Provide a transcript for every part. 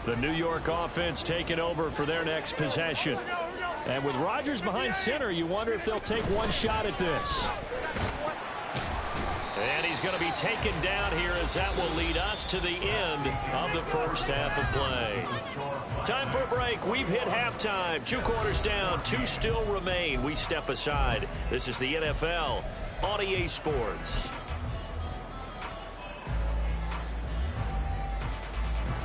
The New York offense taking over for their next possession. And with Rodgers behind center, you wonder if they'll take one shot at this. And he's going to be taken down here as that will lead us to the end of the first half of play. Time for a break. We've hit halftime. 2 quarters down. 2 still remain. We step aside. This is the NFL on EA Sports.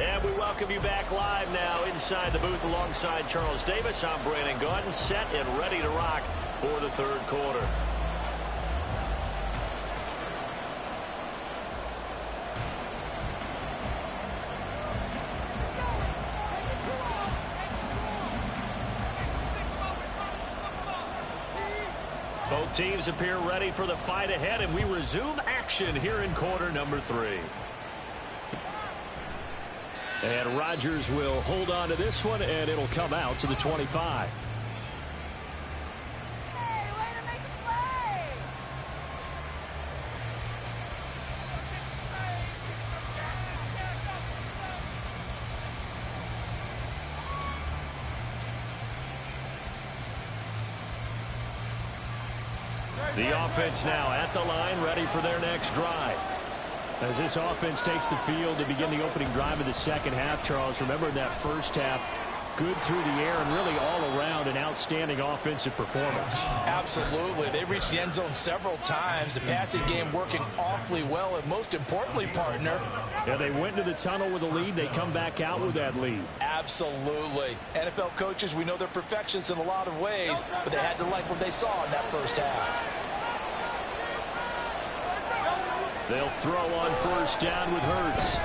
And we welcome you back live now inside the booth alongside Charles Davis. I'm Brandon Gaudin, set and ready to rock for the third quarter. Both teams appear ready for the fight ahead, and we resume action here in quarter number 3. And Rodgers will hold on to this one, and it'll come out to the 25. Hey, way to make a play! The offense now at the line, ready for their next drive. As this offense takes the field to begin the opening drive of the second half, Charles, remember in that first half, good through the air and really all around an outstanding offensive performance. Absolutely. They reached the end zone several times. The passing game working awfully well, and most importantly, partner. Yeah, they went into the tunnel with a lead. They come back out with that lead. Absolutely. NFL coaches, we know they're perfectionists in a lot of ways, but they had to like what they saw in that first half. They'll throw on first down with Hurts.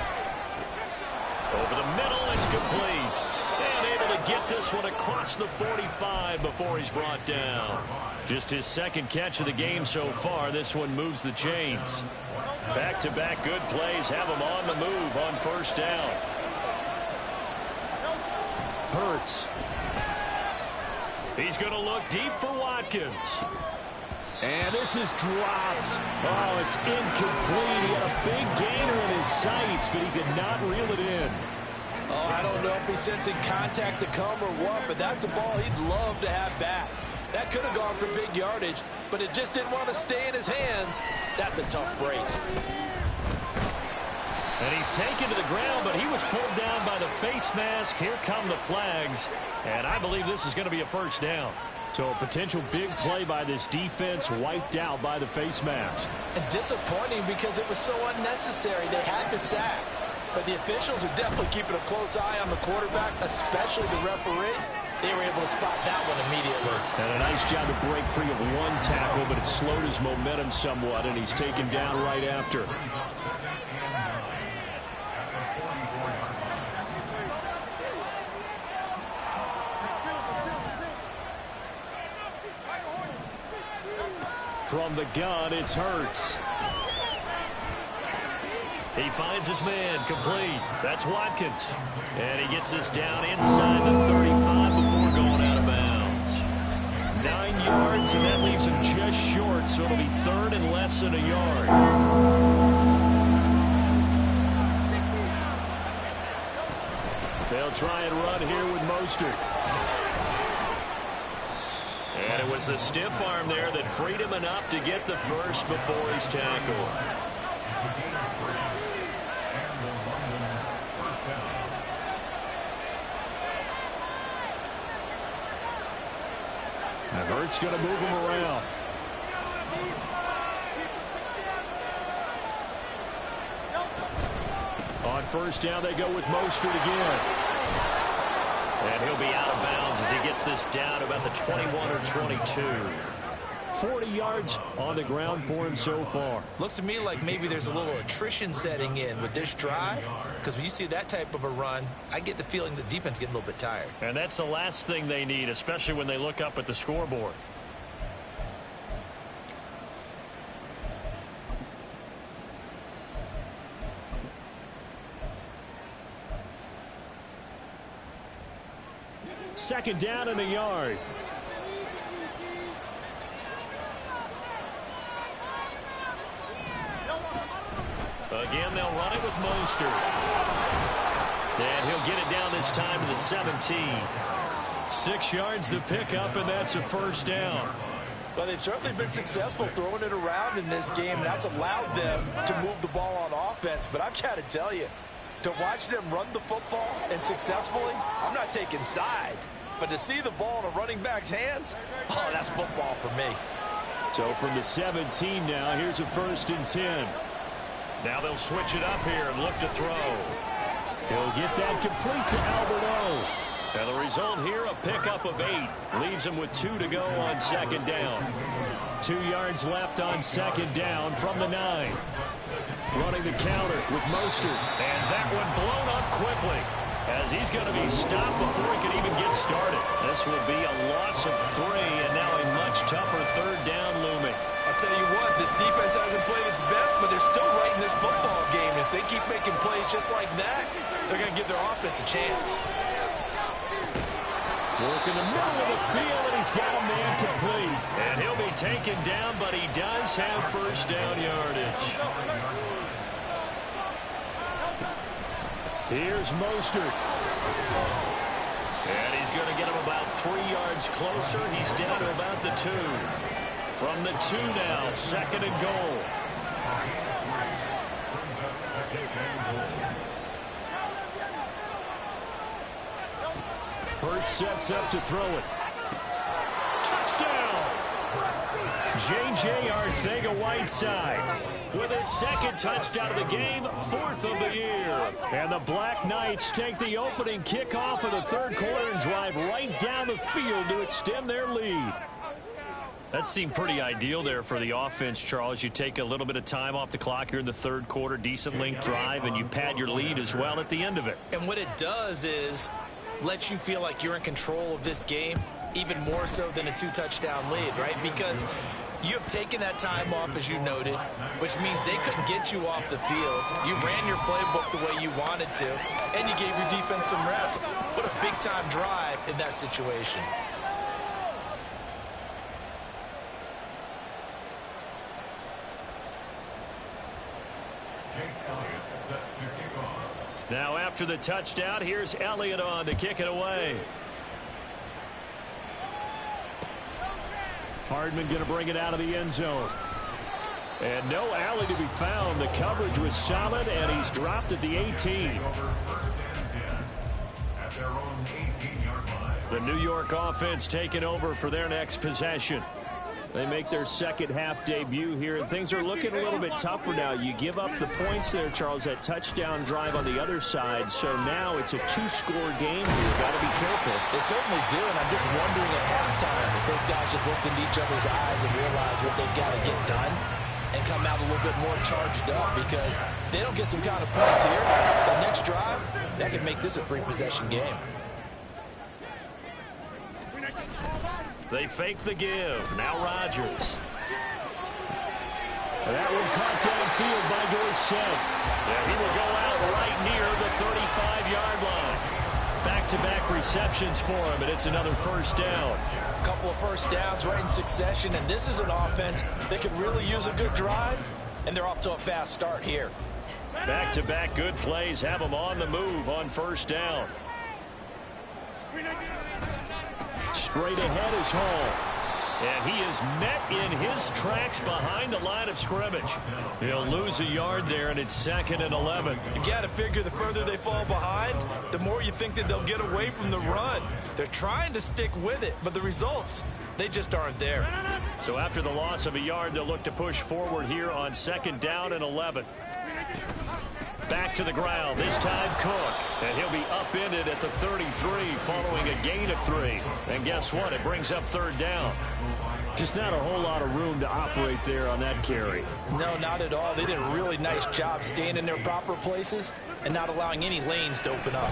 Over the middle, it's complete. And able to get this one across the 45 before he's brought down. Just his second catch of the game so far. This one moves the chains. Back-to-back good plays have him on the move on first down. Hurts. He's going to look deep for Watkins. And this is dropped. Oh, it's incomplete. He had a big gainer in his sights, but he did not reel it in. Oh, I don't know if he's sensing contact to come or what, but that's a ball he'd love to have back. That could have gone for big yardage, but it just didn't want to stay in his hands. That's a tough break. And he's taken to the ground, but he was pulled down by the face mask. Here come the flags, and I believe this is going to be a first down. So a potential big play by this defense wiped out by the face mask. And disappointing because it was so unnecessary. They had the sack. But the officials are definitely keeping a close eye on the quarterback, especially the referee. They were able to spot that one immediately. And a nice job to break free of one tackle, but it slowed his momentum somewhat, and he's taken down right after. From the gun, it's Hurts. He finds his man, complete. That's Watkins. And he gets this down inside the 35 before going out of bounds. 9 yards, and that leaves him just short, so it'll be third and less than a yard. They'll try and run here with Mostert. And it was the stiff arm there that freed him enough to get the first before he's tackled. And Hurts going to move him around. On first down, they go with Mostert again. And he'll be out of bounds as he gets this down about the 21 or 22. 40 yards on the ground for him so far. Looks to me like maybe there's a little attrition setting in with this drive, because when you see that type of a run, I get the feeling the defense getting a little bit tired. And that's the last thing they need, especially when they look up at the scoreboard. Second down in the yard. Again, they'll run it with Mostert. And he'll get it down this time to the 17. 6 yards the pickup, and that's a first down. Well, they've certainly been successful throwing it around in this game, and that's allowed them to move the ball on offense. But I've got to tell you, to watch them run the football and successfully, I'm not taking sides. But to see the ball in a running back's hands, oh, that's football for me. So from the 17 now, here's a 1st and 10. Now they'll switch it up here and look to throw. He'll get that complete to Alberto. And the result here, a pickup of 8. Leaves him with 2 to go on 2nd down. 2 yards left on 2nd down from the 9. Running the counter with Mostert. And that one blown up quickly, as he's going to be stopped before he can even get started. This will be a loss of 3, and now a much tougher 3rd down looming. I'll tell you what, this defense hasn't played its best, but they're still right in this football game. If they keep making plays just like that, they're going to give their offense a chance. Work in the middle of the field, and he's got a man complete. And he'll be taken down, but he does have 1st down yardage. Here's Mostert. And he's going to get him about 3 yards closer. He's down to about the 2. From the 2 now, 2nd and goal. Hurts sets up to throw it. Touchdown! J.J. Arcega-Whiteside with his 2nd touchdown of the game, 4th of the year. And the Black Knights take the opening kickoff of the 3rd quarter and drive right down the field to extend their lead. That seemed pretty ideal there for the offense, Charles. You take a little bit of time off the clock here in the 3rd quarter, decent length drive, and you pad your lead as well at the end of it. And what it does is let you feel like you're in control of this game, even more so than a 2-touchdown lead, right? Because you have taken that time off, as you noted, which means they couldn't get you off the field. You ran your playbook the way you wanted to, and you gave your defense some rest. What a big-time drive in that situation. Now after the touchdown, here's Elliott on to kick it away. Hardman going to bring it out of the end zone. And no alley to be found. The coverage was solid, and he's dropped at the 18. The New York offense taking over for their next possession. They make their 2nd half debut here, and things are looking a little bit tougher now. You give up the points there, Charles, that touchdown drive on the other side. So now it's a 2-score game here. You've got to be careful. They certainly do, and I'm just wondering at halftime if those guys just looked into each other's eyes and realized what they've got to get done and come out a little bit more charged up, because if they don't get some kind of points here, the next drive, that could make this a 3-possession game. They fake the give. Now Rodgers. That one caught downfield by Dorsett. And he will go out right near the 35-yard line. Back-to-back receptions for him, and it's another 1st down. A couple of 1st downs right in succession, and this is an offense that could really use a good drive, and they're off to a fast start here. Back-to-back good plays have them on the move on 1st down. Straight ahead is Hall. And he is met in his tracks behind the line of scrimmage. He'll lose a yard there, and it's 2nd and 11. You've got to figure the further they fall behind, the more you think that they'll get away from the run. They're trying to stick with it, but the results, they just aren't there. So after the loss of a yard, they'll look to push forward here on 2nd down and 11. Back to the ground, this time Cook. And he'll be upended at the 33 following a gain of 3. And guess what? It brings up 3rd down. Just not a whole lot of room to operate there on that carry. No, not at all. They did a really nice job staying in their proper places and not allowing any lanes to open up.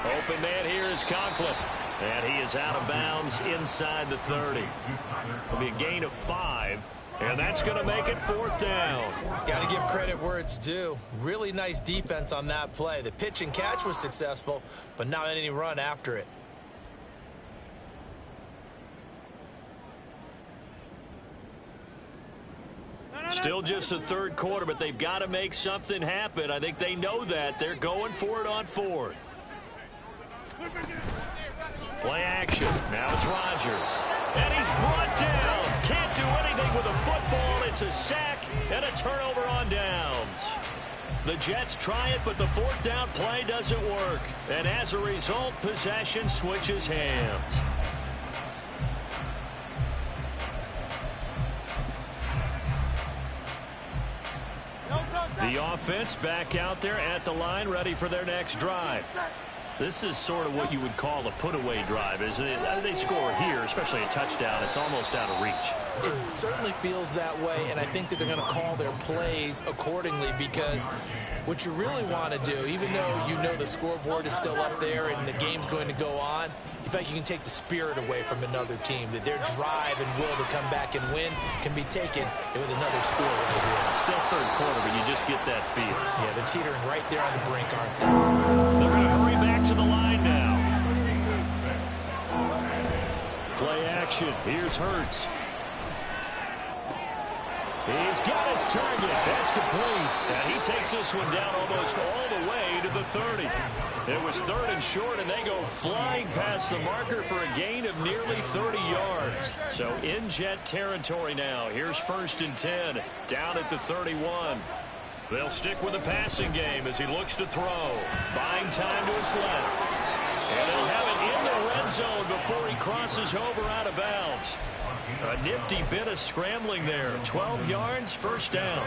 Open man here is Conklin. And he is out of bounds inside the 30. It'll be a gain of 5. And that's going to make it 4th down. Got to give credit where it's due. Really nice defense on that play. The pitch and catch was successful, but not any run after it. Still just the third quarter, but they've got to make something happen. I think they know that. They're going for it on fourth. Play action. Now it's Rodgers. And he's brought down. Can't do anything with a football. It's a sack and a turnover on downs. The Jets try it, but the fourth down play doesn't work. And as a result, possession switches hands. The offense back out there at the line, ready for their next drive. This is sort of what you would call a put-away drive, isn't it? They score here, especially a touchdown. It's almost out of reach. It certainly feels that way, and I think that they're going to call their plays accordingly, because what you really want to do, even though you know the scoreboard is still up there and the game's going to go on, in fact, you can take the spirit away from another team, that their drive and will to come back and win can be taken with another score right here. Still third quarter, but you just get that feel. Yeah, they're teetering right there on the brink, aren't they? They're going to hurry back to the line now. Play action. Here's Hurts. He's got his target. That's complete. And he takes this one down almost all the way to the 30. It was third and short, and they go flying past the marker for a gain of nearly 30 yards. So in Jet territory now. Here's 1st and 10, down at the 31. They'll stick with the passing game as he looks to throw. Buying time to his left. And they'll have it in the red zone before he crosses over out of bounds. A nifty bit of scrambling there. 12 yards, first down.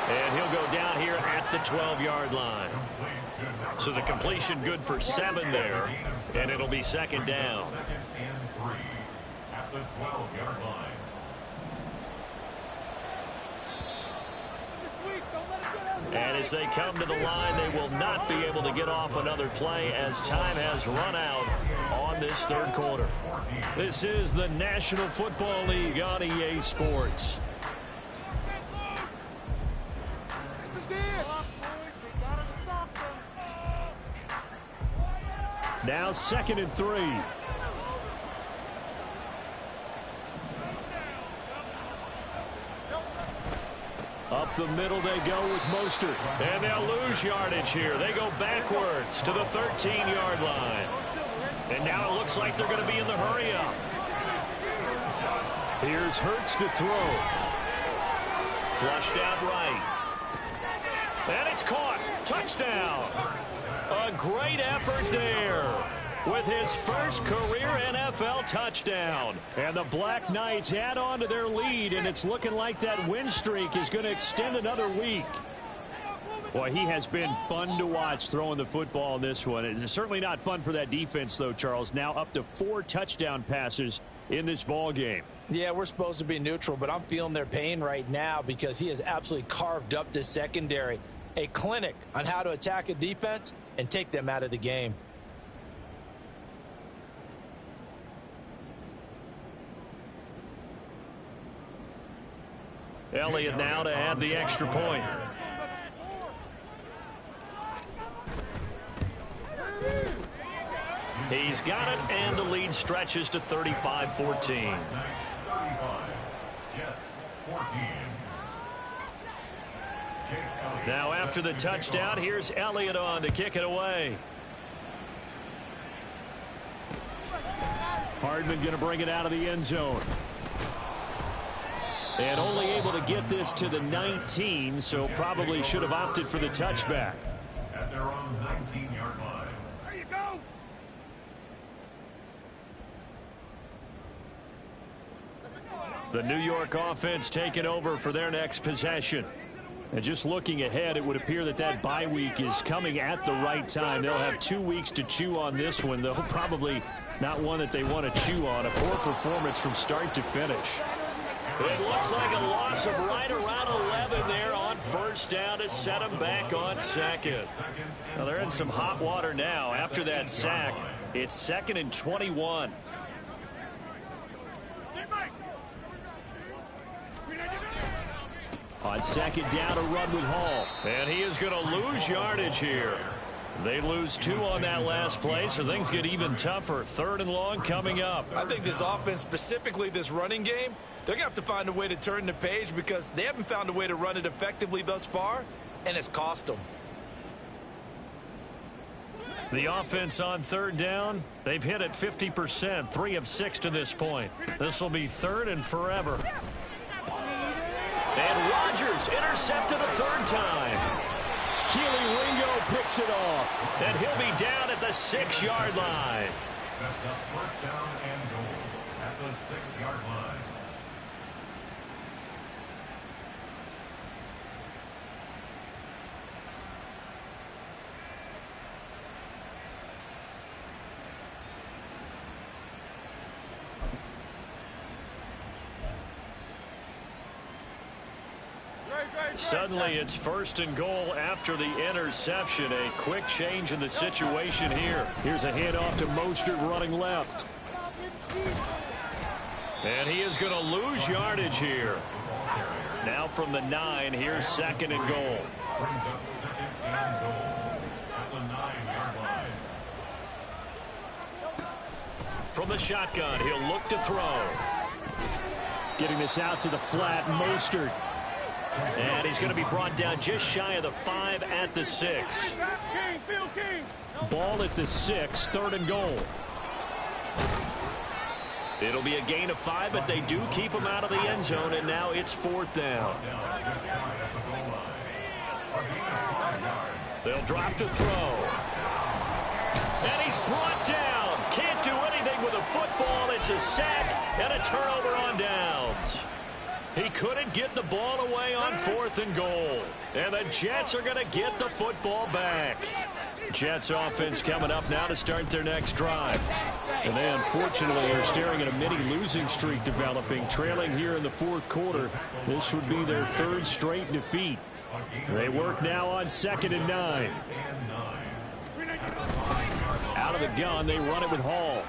And he'll go down here at the 12-yard line. So the completion good for 7 there. And it'll be second down. At the 12-yard line. And as they come to the line, they will not be able to get off another play as time has run out on this third quarter. This is the National Football League on EA Sports. Now 2nd and 3. Up the middle they go with Mostert. And they'll lose yardage here. They go backwards to the 13-yard line. And now it looks like they're going to be in the hurry-up. Here's Hurts to throw. Flushed out right. And it's caught. Touchdown. A great effort there with his first career NFL touchdown. And the Black Knights add on to their lead, and it's looking like that win streak is going to extend another week. Boy, he has been fun to watch throwing the football in this one. It's certainly not fun for that defense, though, Charles. Now up to 4 touchdown passes in this ball game. Yeah, we're supposed to be neutral, but I'm feeling their pain right now because he has absolutely carved up this secondary. A clinic on how to attack a defense and take them out of the game. Elliott now to add the extra point. He's got it, and the lead stretches to 35-14. Now after the touchdown, here's Elliott on to kick it away. Hardman going to bring it out of the end zone. And only able to get this to the 19, so probably should have opted for the touchback. At their own 19-yard line. There you go. The New York offense taking over for their next possession. And just looking ahead, it would appear that that bye week is coming at the right time. They'll have 2 weeks to chew on this one, though probably not one that they want to chew on. A poor performance from start to finish. It looks like a loss of right around 11 there on first down to set them back on second. Now they're in some hot water now. After that sack, it's 2nd and 21. On second down, a run with Hall. And he is going to lose yardage here. They lose 2 on that last play, so things get even tougher. 3rd and long coming up. I think this offense, specifically this running game, they're going to have to find a way to turn the page because they haven't found a way to run it effectively thus far, and it's cost them. The offense on 3rd down, they've hit it 50%, 3 of 6 to this point. This will be 3rd and forever. And Rodgers intercepted a 3rd time. Keely Ringo picks it off, and he'll be down at the 6-yard line. Sets up 1st down and goal at the 6-yard line. Suddenly it's 1st and goal after the interception. A quick change in the situation here. Here's a handoff to Mostert running left. And he is going to lose yardage here. Now from the 9, here's 2nd and goal. Brings up 2nd and goal at the 9-yard line. From the shotgun, he'll look to throw. Getting this out to the flat, Mostert. And he's going to be brought down just shy of the 5 at the 6. Ball at the 6, 3rd and goal. It'll be a gain of 5, but they do keep him out of the end zone, and now it's 4th down. They'll drop to throw. And he's brought down. Can't do anything with a football. It's a sack and a turnover on downs. He couldn't get the ball away on 4th and goal. And the Jets are going to get the football back. Jets offense coming up now to start their next drive. And they unfortunately are staring at a mini losing streak developing, trailing here in the 4th quarter. This would be their 3rd straight defeat. They work now on 2nd and 9. Out of the gun, they run it with Hall.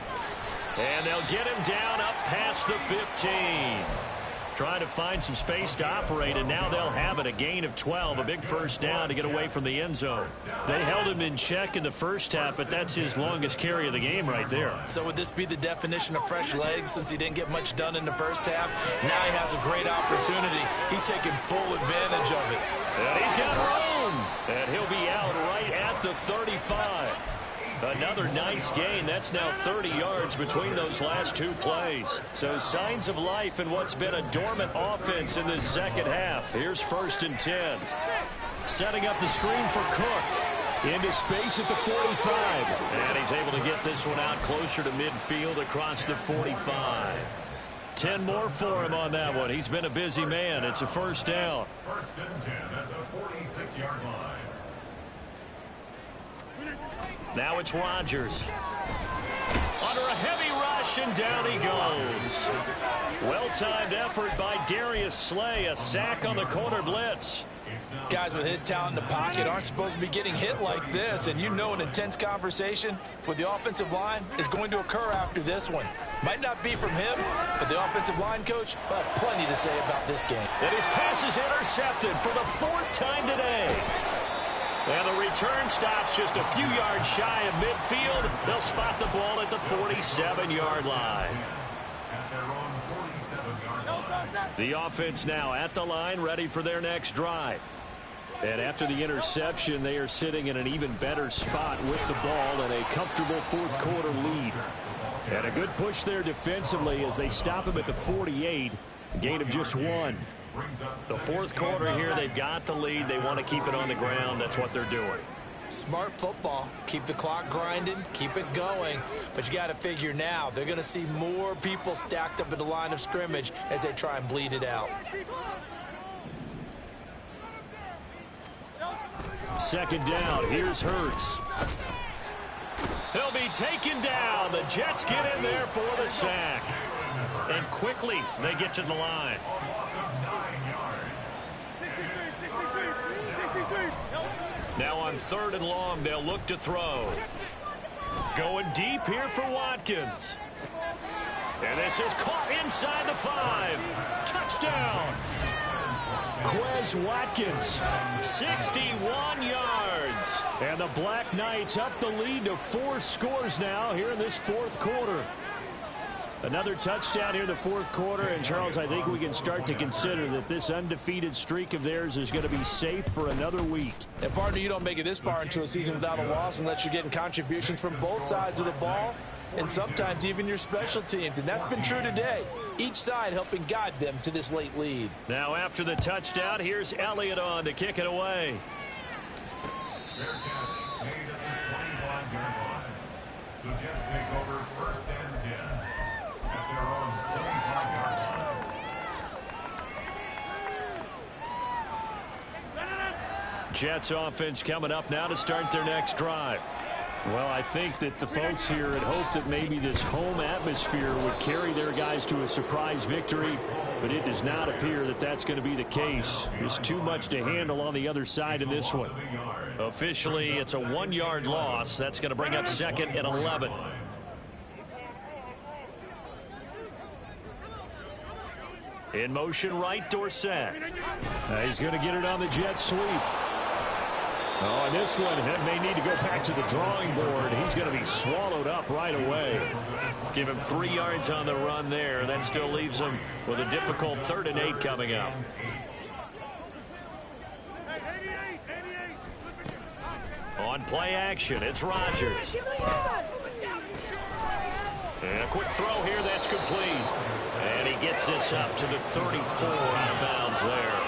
And they'll get him down up past the 15. Trying to find some space to operate, and now they'll have it. A gain of 12, a big 1st down to get away from the end zone. They held him in check in the 1st half, but that's his longest carry of the game right there. So would this be the definition of fresh legs since he didn't get much done in the 1st half? Now he has a great opportunity. He's taking full advantage of it. And he's got room, and he'll be out right at the 35. Another nice gain. That's now 30 yards between those last 2 plays. So signs of life in what's been a dormant offense in this 2nd half. Here's 1st and 10. Setting up the screen for Cook. Into space at the 45. And he's able to get this one out closer to midfield across the 45. 10 more for him on that one. He's been a busy man. It's a 1st down. 1st and 10 at the 46-yard line. Now it's Rodgers. Under a heavy rush, and down he goes. Well-timed effort by Darius Slay. A sack on the corner blitz. Guys with his talent in the pocket aren't supposed to be getting hit like this, and you know an intense conversation with the offensive line is going to occur after this one. Might not be from him, but the offensive line coach will have plenty to say about this game. And his pass is intercepted for the 4th time today. And the return stops just a few yards shy of midfield. They'll spot the ball at the 47-yard line. The offense now at the line, ready for their next drive. And after the interception, they are sitting in an even better spot with the ball and a comfortable 4th quarter lead. And a good push there defensively as they stop him at the 48. A gain of just 1. The 4th quarter here, they've got the lead. They want to keep it on the ground. That's what they're doing. Smart football. Keep the clock grinding. Keep it going. But you got to figure now they're going to see more people stacked up at the line of scrimmage as they try and bleed it out. 2nd down. Here's Hurts. He'll be taken down. The Jets get in there for the sack. And quickly they get to the line. Now on 3rd and long, they'll look to throw. Going deep here for Watkins. And this is caught inside the 5. Touchdown. Quez Watkins, 61 yards. And the Black Knights up the lead to 4 scores now here in this fourth quarter. Another touchdown here in the fourth quarter, and Charles, I think we can start to consider that this undefeated streak of theirs is going to be safe for another week. And partner, you don't make it this far into a season without a loss unless you're getting contributions from both sides of the ball and sometimes even your special teams, and that's been true today. Each side helping guide them to this late lead. Now after the touchdown, here's Elliott on to kick it away. Fair catch made at the 25-yard line. The Jets take over first and 10 at their own 25-yard line. Jets offense coming up now to start their next drive. Well, I think that the folks here had hoped that maybe this home atmosphere would carry their guys to a surprise victory, but it does not appear that that's going to be the case. There's too much to handle on the other side in this one. Officially, it's a 1-yard loss. That's going to bring up second and 11. In motion right, Dorsett. He's going to get it on the jet sweep. Oh, and this one may need to go back to the drawing board. He's going to be swallowed up right away. Give him 3 yards on the run there. That still leaves him with a difficult 3rd and 8 coming up. On play action, it's Rodgers. And a quick throw here, that's complete. And he gets this up to the 34 out of bounds there.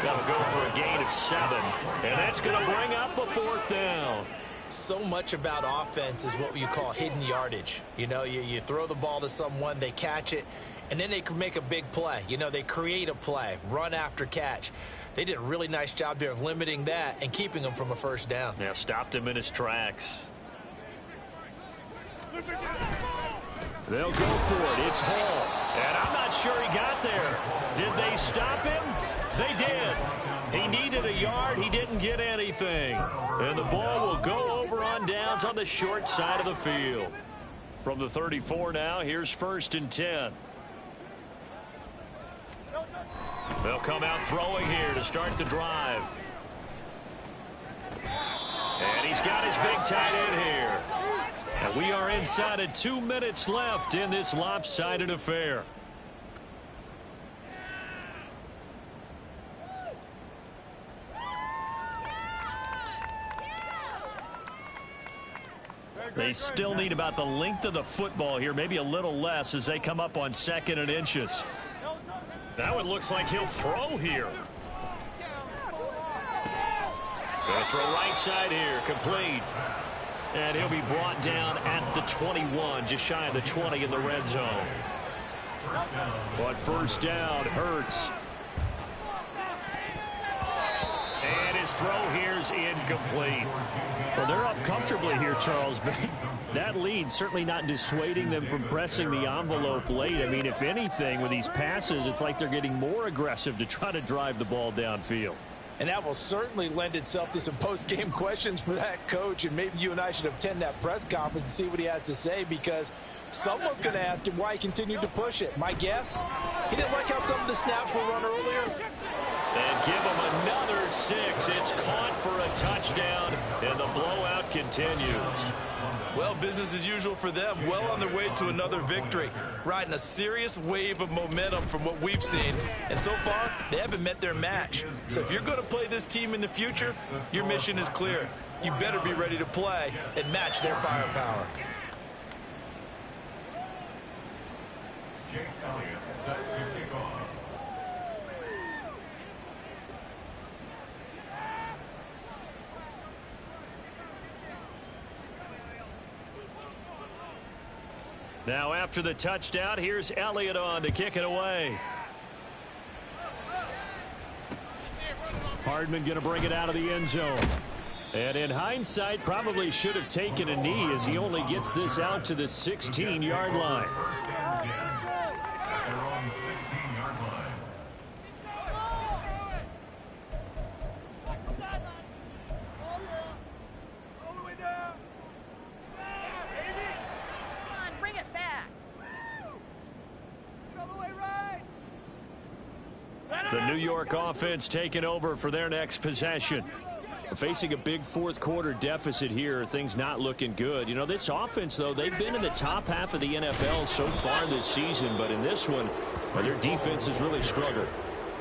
That'll go for a gain of 7. And that's going to bring up a 4th down. So much about offense is what you call hidden yardage. You know, you throw the ball to someone, they catch it, and then they can make a big play. You know, they create a play, run after catch. They did a really nice job there of limiting that and keeping him from a first down. Now stopped him in his tracks. They'll go for it. It's Hall. And I'm not sure he got there. Did they stop him? They did. He needed a yard. He didn't get anything. And the ball will go over on downs on the short side of the field. From the 34 now, here's 1st and 10. They'll come out throwing here to start the drive. And he's got his big tight end here. And we are inside of 2 minutes left in this lopsided affair. They still need about the length of the football here, maybe a little less as they come up on 2nd and inches. That one looks like he'll throw here. Gonna throw right side here, complete. And he'll be brought down at the 21, just shy of the 20 in the red zone. But first down, Hurts. And his throw here's incomplete. Well, they're up comfortably here, Charles, but that lead certainly not dissuading them from pressing the envelope late. I mean, if anything, with these passes, it's like they're getting more aggressive to try to drive the ball downfield. And that will certainly lend itself to some post-game questions for that coach, and maybe you and I should attend that press conference and see what he has to say, because someone's going to ask him why he continued to push it. My guess, he didn't like how some of the snaps were run earlier. And give him another 6. It's caught for a touchdown, and the blowout continues. Well, business as usual for them. Well on their way to another victory. Riding a serious wave of momentum from what we've seen. And so far, they haven't met their match. So if you're going to play this team in the future, your mission is clear. You better be ready to play and match their firepower. Jake Elliott set to kick off. Now after the touchdown, here's Elliott on to kick it away. Hardman going to bring it out of the end zone. And in hindsight, probably should have taken a knee as he only gets this out to the 16-yard line. First and 10 at their own 16-yard line. The New York offense taking over for their next possession. Facing a big fourth quarter deficit here, things not looking good. You know, this offense, though, they've been in the top half of the NFL so far this season, but in this one, their defense has really struggled.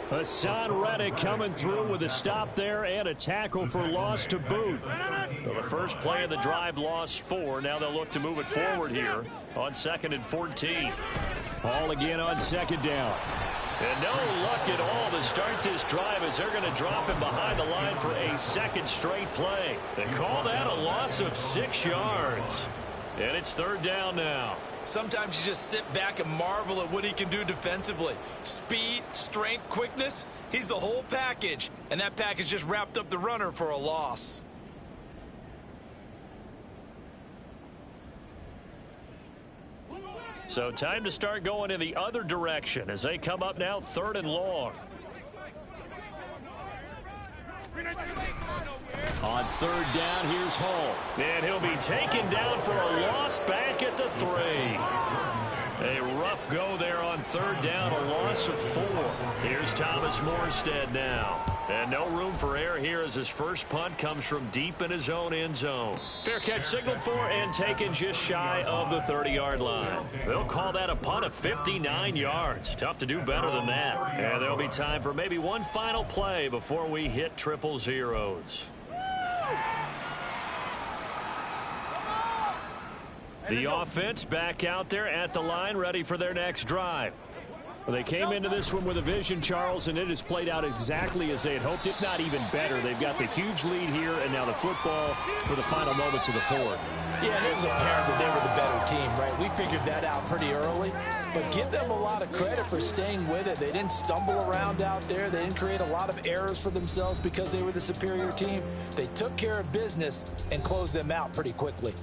Hassan Reddick coming through with a stop there and a tackle for loss to boot. So the first play of the drive lost 4. Now they'll look to move it forward here on 2nd and 14. Ball again on 2nd down. And no luck at all to start this drive as they're going to drop him behind the line for a second straight play. They call that a loss of 6 yards. And it's 3rd down now. Sometimes you just sit back and marvel at what he can do defensively. Speed, strength, quickness. He's the whole package. And that package just wrapped up the runner for a loss. So time to start going in the other direction as they come up now 3rd and long. On 3rd down, here's Hall. And he'll be taken down for a loss back at the 3. A rough go there on 3rd down, a loss of 4. Here's Thomas Morstead now. And no room for error here as his first punt comes from deep in his own end zone. Fair catch signaled for and taken just shy of the 30-yard line. They'll call that a punt of 59 yards. Tough to do better than that. And there'll be time for maybe one final play before we hit triple zeros. The offense back out there at the line, ready for their next drive. Well, they came into this one with a vision, Charles, and it has played out exactly as they had hoped, if not even better. They've got the huge lead here, and now the football for the final moments of the 4th. Yeah, and it was apparent that they were the better team, right? We figured that out pretty early, but give them a lot of credit for staying with it. They didn't stumble around out there. They didn't create a lot of errors for themselves because they were the superior team. They took care of business and closed them out pretty quickly.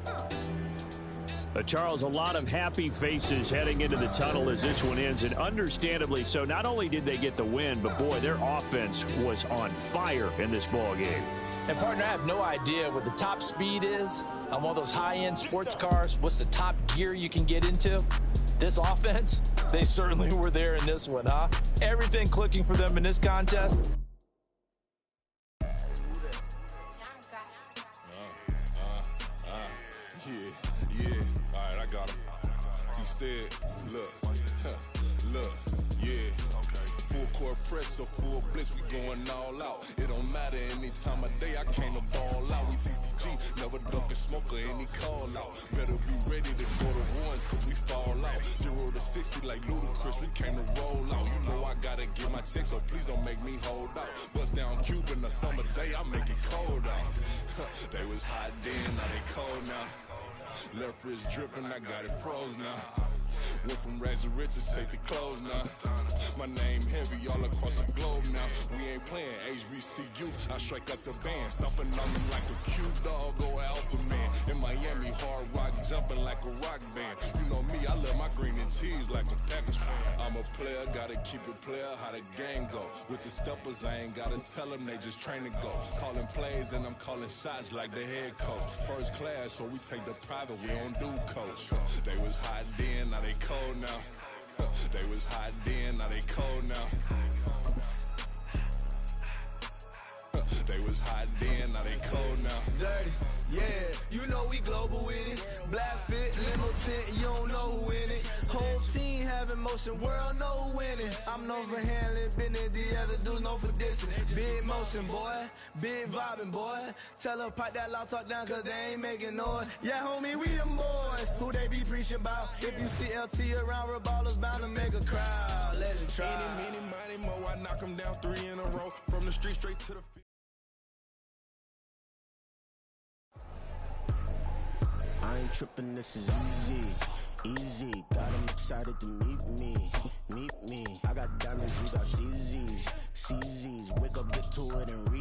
Charles, a lot of happy faces heading into the tunnel as this one ends, and understandably so. Not only did they get the win, but boy, their offense was on fire in this ball game. And partner, I have no idea what the top speed is on one of those high-end sports cars. What's the top gear you can get into? This offense, they certainly were there in this one, huh? Everything clicking for them in this contest. Full court press or full blitz, we going all out. It don't matter any time of day, I came to ball out. We TCG, never duck a smoker, any call out. Better be ready to go to war until we fall out. 0 to 60 like Ludacris, we came to roll out. You know I gotta get my check, so please don't make me hold out. Bust down Cuban a summer day, I make it cold out. They was hot then, now they cold now. Left wrist dripping, I got it froze now. Went from rags to riches, take the clothes now. My name heavy all across the globe now. We ain't playing HBCU, I strike out the band. Stomping on them like a cute dog, go alpha man. In Miami, hard rock, jumping like a rock band. You know me, I love my green and cheese like a Packers fan. I'm a player, gotta keep it player, how the game go. With the steppers, I ain't gotta tell them, they just train to go. Calling plays and I'm calling shots like the head coach. First class, so we take the private, we don't do coach. They was hot then, now they cold now. They was hot then, now they cold now. They was hot then, now they cold now. Dirty, yeah, you know we global with it. Black fit, limo tint, you don't know who in it. Whole team having motion, world know who winning. I'm known for handling business, the other dudes known for dissing. Big motion, boy, big vibing, boy. Tell them pipe that loud talk down, cause they ain't making noise. Yeah, homie, we them boys, who they be preaching about. If you see LT around, Reballo's bound to make a crowd. Let it try. Any, mighty, mo, I knock them down 3 in a row. From the street straight to the field. I ain't tripping, this is easy, easy. Got them excited to meet me. I got diamonds, you got CZs. Wake up, get to it and